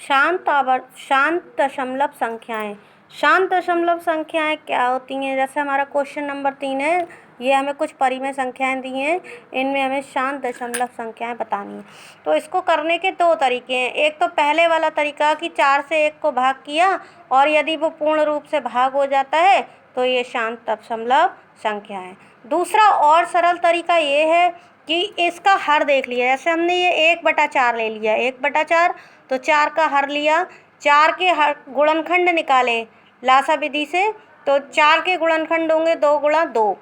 शांत दशमलव संख्याएं। शांत दशमलव संख्याएं क्या होती हैं? जैसे हमारा क्वेश्चन नंबर 3 है, ये हमें कुछ परिमेय संख्याएं दी हैं, इनमें हमें शांत दशमलव संख्याएं बतानी है। तो इसको करने के दो तरीके हैं। एक तो पहले वाला तरीका कि 4 से 1 को भाग किया और यदि वो पूर्ण रूप से भाग हो जाता है तो ये शांत दशमलव संख्या है। दूसरा और सरल तरीका ये है कि इसका हर देख लिया। जैसे हमने ये 1/4 ले लिया, 1/4 तो 4 का हर लिया, 4 के हर गुणनखंड निकाले लासा विधि से, तो 4 के गुणनखंड होंगे 2 × 2,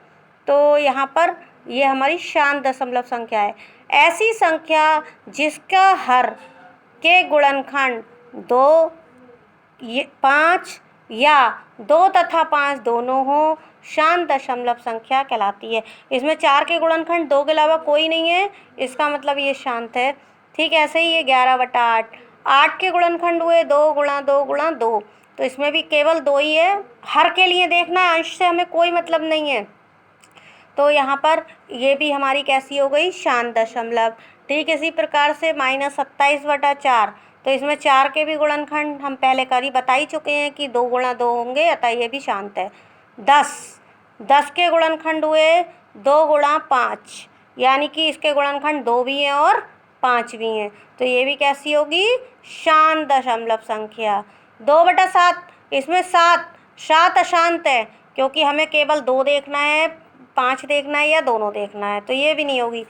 तो यहाँ पर ये हमारी शांत दशमलव संख्या है। ऐसी संख्या जिसका हर के गुणनखंड 2, 5 या 2 तथा 5 दोनों हो, शांत दशमलव संख्या कहलाती है। इसमें 4 के गुणनखंड 2 के अलावा कोई नहीं है, इसका मतलब ये शांत है। ठीक, ऐसे ही ये 11/8, 8 के गुणनखंड हुए 2 × 2 × 2, तो इसमें भी केवल 2 ही है। हर के लिए देखना है, अंश से हमें कोई मतलब नहीं है, तो यहाँ पर ये भी हमारी कैसी हो गई? शांत दशमलव। ठीक, इसी प्रकार से -27/4, तो इसमें 4 के भी गुणनखंड हम पहले बता ही चुके हैं कि 2 × 2 होंगे, अतः ये भी शांत है। 10 के गुणनखंड हुए 2 × 5, यानी कि इसके गुणनखंड 2 भी हैं और 5 भी हैं, तो ये भी कैसी होगी? शांत दशमलव संख्या। 2/7, इसमें 7 अशांत है, क्योंकि हमें केवल 2 देखना है, 5 देखना है या दोनों देखना है, तो ये भी नहीं होगी।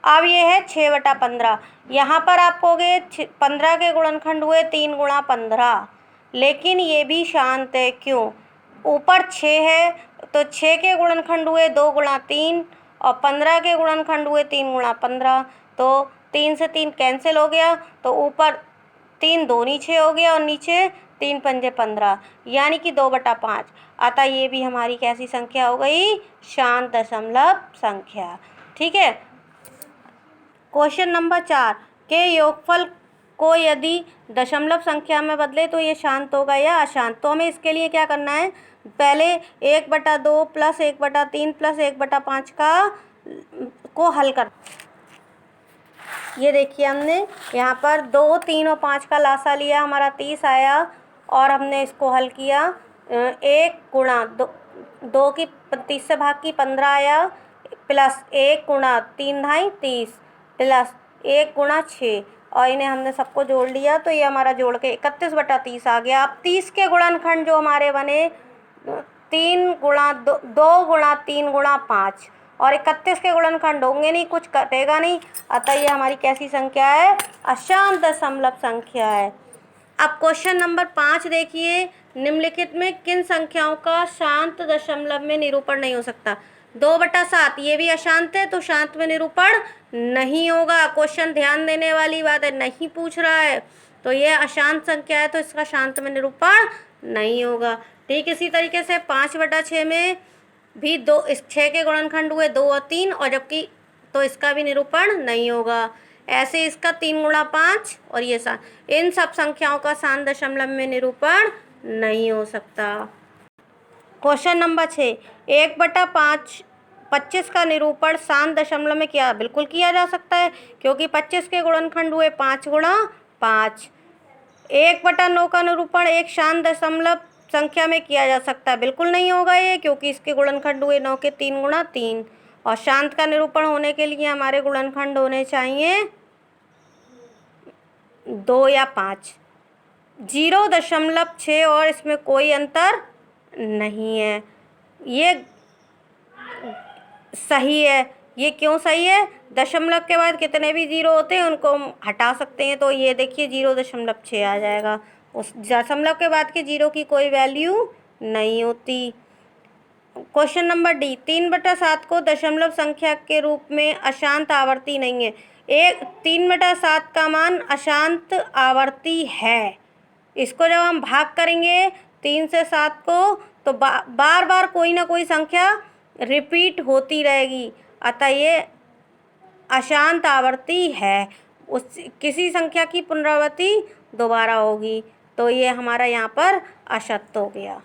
अब ये है 6/15, यहाँ पर आप कहोगे 15 के गुणनखंड हुए 3 × 15, लेकिन ये भी शांत है। क्यों? ऊपर 6 है, तो 6 के गुणनखंड हुए 2 × 3 और 15 के गुणनखंड हुए 3 × 15, तो 3 से 3 कैंसिल हो गया, तो ऊपर 3 2 नीचे हो गया और नीचे 3 × 5 = 15, यानी कि 2/5, अतः ये भी हमारी कैसी संख्या हो गई? शांत दशमलव संख्या। ठीक है। क्वेश्चन नंबर 4 के योगफल को यदि दशमलव संख्या में बदले तो ये शांत होगा या अशांत? तो हमें इसके लिए क्या करना है? पहले 1/2 + 1/3 + 1/5 को हल कर। ये देखिए, हमने यहाँ पर 2, 3 और 5 का लासा लिया, हमारा 30 आया, और हमने इसको हल किया। 1 × 2 की 30 से भाग की 15 आया, प्लस 1 × 3 = 30 प्लस 1 × 6, और इन्हें हमने सबको जोड़ लिया, तो ये हमारा जोड़ के 31/30 आ गया। अब 30 के गुणनखंड जो हमारे बने 3 × 2 × 3 × 5, और 31 के गुणनखंड होंगे नहीं, कुछ कटेगा नहीं, अतः ये हमारी कैसी संख्या है? अशांत दशमलव संख्या है। अब क्वेश्चन नंबर 5 देखिए, निम्नलिखित में किन संख्याओं का शांत दशमलव में निरूपण नहीं हो सकता? 2/7, ये भी अशांत है, तो शांत में निरूपण नहीं होगा। क्वेश्चन ध्यान देने वाली बात है, नहीं पूछ रहा है, तो ये अशांत संख्या है, तो इसका शांत में निरूपण नहीं होगा। ठीक, इसी तरीके से 5/6 में भी 6 के गुणनखंड हुए 2 और 3, और जबकि तो इसका भी निरूपण नहीं होगा। ऐसे इसका 3 × 5 और ये इन सब संख्याओं का शांत दशमलव में निरूपण नहीं हो सकता। क्वेश्चन नंबर 6 1/25 का निरूपण शांत दशमलव में बिल्कुल किया जा सकता है, क्योंकि 25 के गुणनखंड हुए 5 × 5। 1/9 का निरूपण एक शांत दशमलव संख्या में किया जा सकता है, बिल्कुल नहीं होगा ये, क्योंकि इसके गुणनखंड हुए 9 के 3 × 3, और शांत का निरूपण होने के लिए हमारे गुणनखंड होने चाहिए 2 या 5। 0.6 और इसमें कोई अंतर नहीं है, ये सही है। ये क्यों सही है? दशमलव के बाद कितने भी 0 होते हैं उनको हम हटा सकते हैं, तो ये देखिए 0.6 आ जाएगा। उस दशमलव के बाद के 0 की कोई वैल्यू नहीं होती। क्वेश्चन नंबर डी 3/7 को दशमलव संख्या के रूप में अशांत आवर्ती नहीं है। 3/7 का मान अशांत आवर्ती है। इसको जब हम भाग करेंगे 3 से 7 को, तो बार बार कोई ना कोई संख्या रिपीट होती रहेगी, अतः ये अशांत आवर्ती है। किसी संख्या की पुनरावृत्ति दोबारा होगी, तो ये हमारा यहाँ पर अशक्त हो गया।